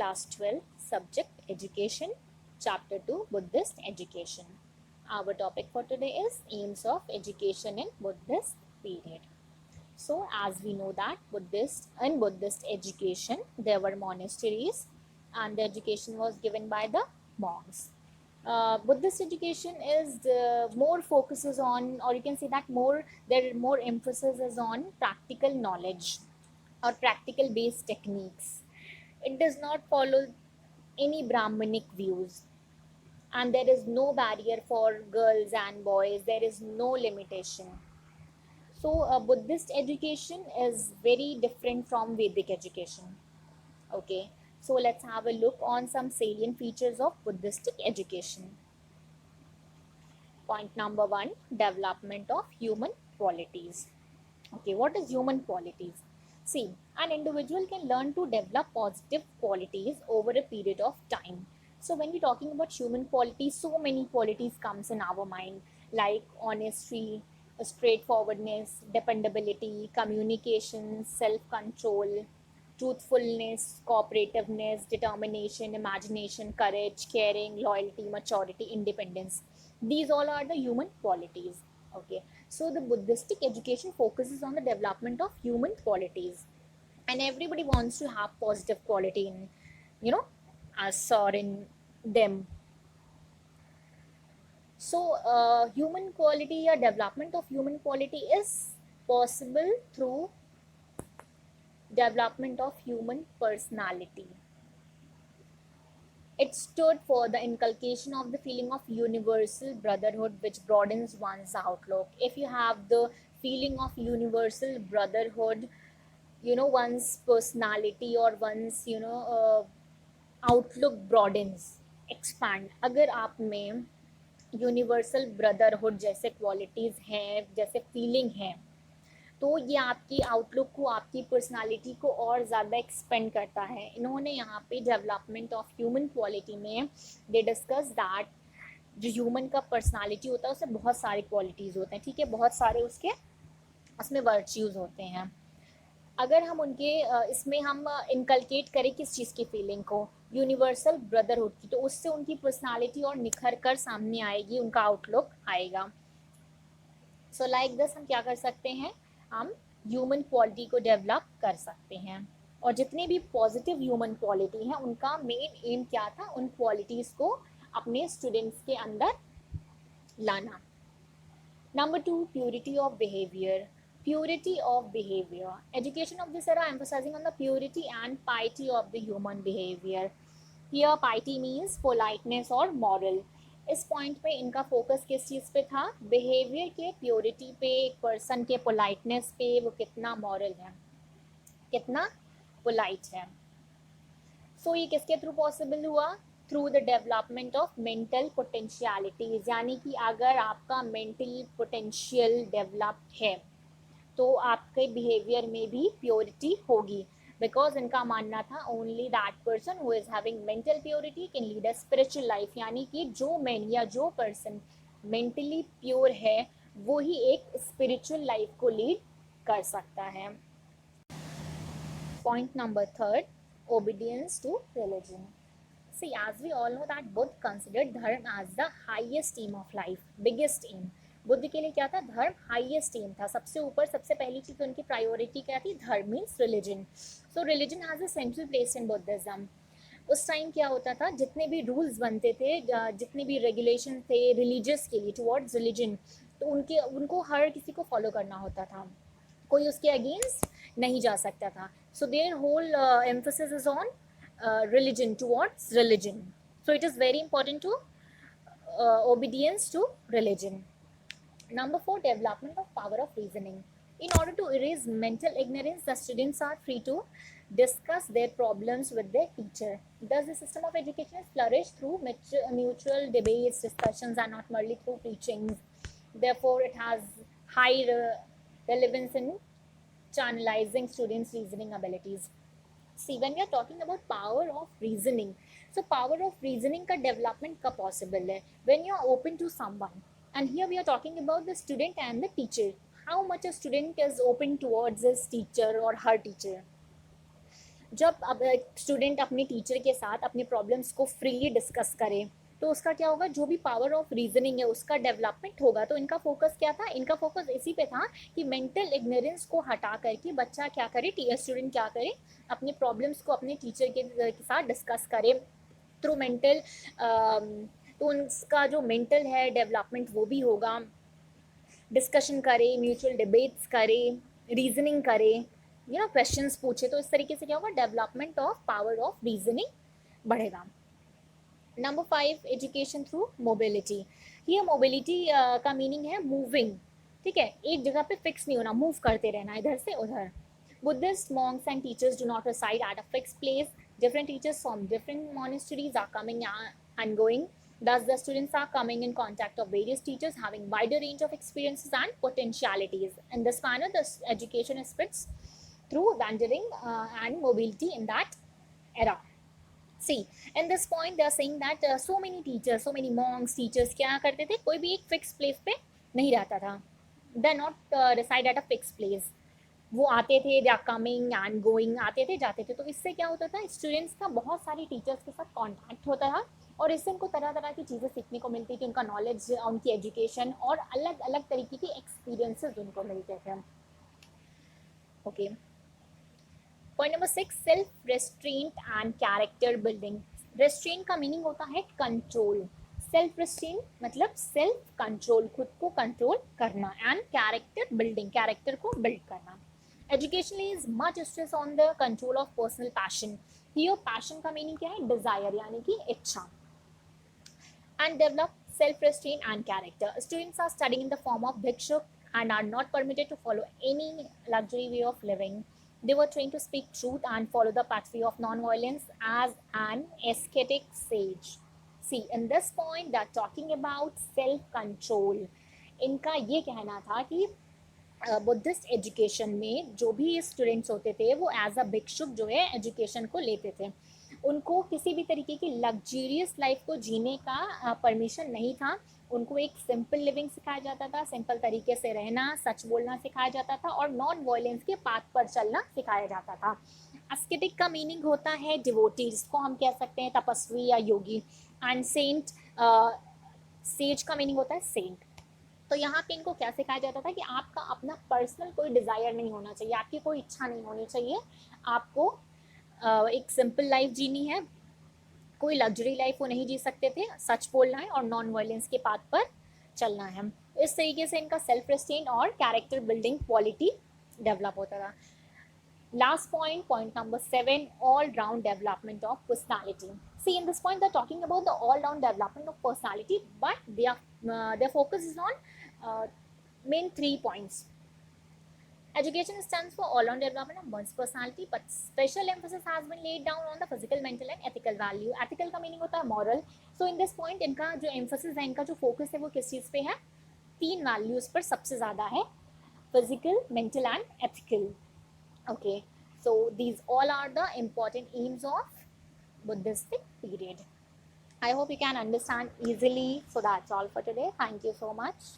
Class 12, Subject Education, Chapter 2, Buddhist Education. Our topic for today is Aims of Education in Buddhist Period. So, as we know that Buddhist education, there were monasteries and the education was given by the monks. Buddhist education is more focuses on, or you can say that more emphasis is on practical knowledge or practical based techniques. It does not follow any Brahmanic views, and there is no barrier for girls and boys, there is no limitation. So, Buddhist education is very different from Vedic education. Okay, so let's have a look on some salient features of Buddhistic education. Point number one, development of human qualities. Okay, what is human qualities? See, an individual can learn to develop positive qualities over a period of time. So when we're talking about human qualities, so many qualities comes in our mind, like honesty, straightforwardness, dependability, communication, self-control, truthfulness, cooperativeness, determination, imagination, courage, caring, loyalty, maturity, independence. These all are the human qualities. Okay, so the Buddhistic education focuses on the development of human qualities, and everybody wants to have positive quality in, you know, us or in them. So, human quality or development of human quality is possible through development of human personality. It stood for the inculcation of the feeling of universal brotherhood, which broadens one's outlook. If you have the feeling of universal brotherhood, one's personality or one's outlook broadens expand. अगर आप में universal brotherhood जैसे qualities हैं, जैसे feeling है, तो ये आपकी आउटलुक को, आपकी पर्सनालिटी को और ज़्यादा एक्सपेंड करता है. इन्होंने यहाँ पे डेवलपमेंट ऑफ ह्यूमन क्वालिटी में दे डिस्कस दैट जो ह्यूमन का पर्सनालिटी होता है उसमें बहुत सारी क्वालिटीज़ होते हैं. ठीक है, बहुत सारे उसके उसमें वर्च्यूज़ होते हैं. अगर हम उनके इसमें हम इनकलकेट करें किस चीज़ की फीलिंग को, यूनिवर्सल ब्रदरहुड की, तो उससे उनकी पर्सनालिटी और निखर कर सामने आएगी, उनका आउटलुक आएगा. सो लाइक दिस हम क्या कर सकते हैं, हम ह्यूमन क्वालिटी को डेवलप कर सकते हैं. और जितनी भी पॉजिटिव ह्यूमन क्वालिटी हैं उनका मेन एम क्या था, उन क्वालिटीज़ को अपने स्टूडेंट्स के अंदर लाना. Number two, purity of behaviour. Purity of behavior. Education of this era emphasizing on the purity and piety of the human behavior. Here piety means politeness or moral. इस point पे इनका focus किस चीज़ पे था, behaviour के purity पे, एक person के पोलाइटनेस पे, वो कितना मॉरल है, कितना पोलाइट है. सो ये किसके थ्रू पॉसिबल हुआ, through the development of mental potentialities. यानी कि अगर आपका मेंटल पोटेंशियल डेवलप्ड है तो आपके बिहेवियर में भी प्योरिटी होगी. बिकॉज इनका मानना था only that person who is having mental purity can lead a spiritual life. यानी कि जो मैन या जो पर्सन मेंटली प्योर है वो ही एक स्पिरिचुअल लाइफ को लीड कर सकता है. Point number third, obedience to religion. See, as we all know that Buddha considered dharma as the highest aim of life, biggest aim. Buddha के लिए क्या था, धर्म हाईएस्ट एम था, सबसे ऊपर, सबसे पहली चीज उनकी प्रायोरिटी क्या थी, धर्म means religion. So religion has a central place in Buddhism. उस टाइम क्या होता था, जितने भी रूल्स बनते थे, जितने भी रेगुलेशन थे रिलीजियस के लिए, टुवर्ड्स रिलीजन, तो उनको हर किसी को फॉलो करना होता था, कोई उसके अगेंस्ट नहीं जा सकता था. So their whole emphasis is on religion, towards religion. So it is very important to obedience to religion. Number 4, development of power of reasoning. In order to erase mental ignorance, the students are free to discuss their problems with their teacher. Thus, the system of education is flourished through mutual debates, discussions, and not merely through preachings. Therefore, it has high relevance in channelizing students' reasoning abilities. See, when we are talking about power of reasoning, so power of reasoning का development कब possible है, when you are open to someone. And here we are talking about the student and the teacher. How much a student is open towards his teacher or her teacher. जब अब student अपने teacher के साथ अपने problems को freely discuss करे तो उसका क्या होगा, जो भी पावर ऑफ रीजनिंग है उसका डेवलपमेंट होगा। तो इनका फोकस क्या था, इनका फोकस इसी पे था कि मेंटल इग्नोरेंस को हटा करके बच्चा क्या करे, स्टूडेंट क्या करे, अपने प्रॉब्लम्स को अपने टीचर के साथ डिस्कस करे थ्रू मेंटल, तो उनका जो मेंटल है डेवलपमेंट वो भी होगा, डिस्कशन करे, म्यूचुअल डिबेट्स करे, रीजनिंग करे, क्वेश्चंस पूछे। तो इस तरीके से क्या होगा, development of power of reasoning बढ़ेगा। Number 5, education through mobility. ये मोबिलिटी का मीनिंग है मूविंग, ठीक है, एक जगह पे फिक्स नहीं होना, मूव करते रहना इधर से उधर। Buddhist monks and teachers do not reside at a fixed place. Different teachers from different monasteries are coming and going. Thus, the students are coming in contact of various teachers having wider range of experiences and potentialities. In this manner, the education is spreads through wandering and mobility in that era. See, in this point they are saying that so many teachers, so many monks, teachers क्या करते थे, कोई भी एक fix place पे नहीं रहता था। They not reside at a fix place, वो आते थे, they are coming and going, आते थे जाते थे। तो इससे क्या होता था, स्टूडेंट्स का बहुत सारी टीचर्स के साथ कॉन्टैक्ट होता था और इससे उनको तरह तरह की चीज़ें सीखने को मिलती थी, उनका नॉलेज, उनकी एजुकेशन और अलग अलग तरीके के एक्सपीरियंसेस उनको मिलते थे। Okay, point number 6, self restaurant and character building. Restaurant का मीनिंग होता है कंट्रोल, सेल्फ रेस्ट्रेंट मतलब सेल्फ कंट्रोल, खुद को कंट्रोल करना, एंड कैरेक्टर बिल्डिंग, कैरेक्टर को बिल्ड करना। Education is much stress on the control of personal passion. Here passion का मीनिंग क्या है, डिजायर यानी कि इच्छा। And develop self-restraint and character. Students are studying in the form of bhikshuk and are not permitted to follow any luxury way of living. They were trained to speak truth and follow the pathway of non-violence as an ascetic sage. See, in this point, they are talking about self-control. इनका ये कहना था कि Buddhist education में जो भी students होते थे वो एज अ भिक्षुक जो है एजुकेशन को लेते थे। उनको किसी भी तरीके की लग्जरियस लाइफ को जीने का परमिशन नहीं था। उनको एक सिंपल लिविंग सिखाया जाता था, सिंपल तरीके से रहना, सच बोलना सिखाया जाता था और नॉन वायलेंस के पाथ पर चलना सिखाया जाता था। अस्केटिक का मीनिंग होता है डिवोटी, जिसको हम कह सकते हैं तपस्वी या योगी। एंड सेंट, सेज का मीनिंग होता है सेंट। तो यहाँ पे इनको क्या सिखाया जाता था कि आपका अपना पर्सनल कोई डिज़ायर नहीं होना चाहिए, आपकी कोई इच्छा नहीं होनी चाहिए, आपको एक सिंपल लाइफ जीनी है, कोई लग्जरी लाइफ वो नहीं जी सकते थे, सच बोलना है और नॉन वायलेंस के पाथ पर चलना है। इस तरीके से इनका सेल्फ रेस्ट्रेंट और कैरेक्टर बिल्डिंग क्वालिटी डेवलप होता था। Last point, point number 7, all-round development of personality. See, in this point, they're talking about the all-round development of personality, but their focus is on main 3 points. Education stands for all-round development of one's personality, but special emphasis has been laid down on the physical, mental, and ethical value. Ethical का meaning होता है moral. So in this point, इनका जो emphasis है, इनका जो focus है, वो किस चीज़ पे है? 3 values पर सबसे ज़्यादा है, physical, mental, and ethical. Okay, so these all are the important aims of Buddhistic period. I hope you can understand easily. So that's all for today. Thank you so much.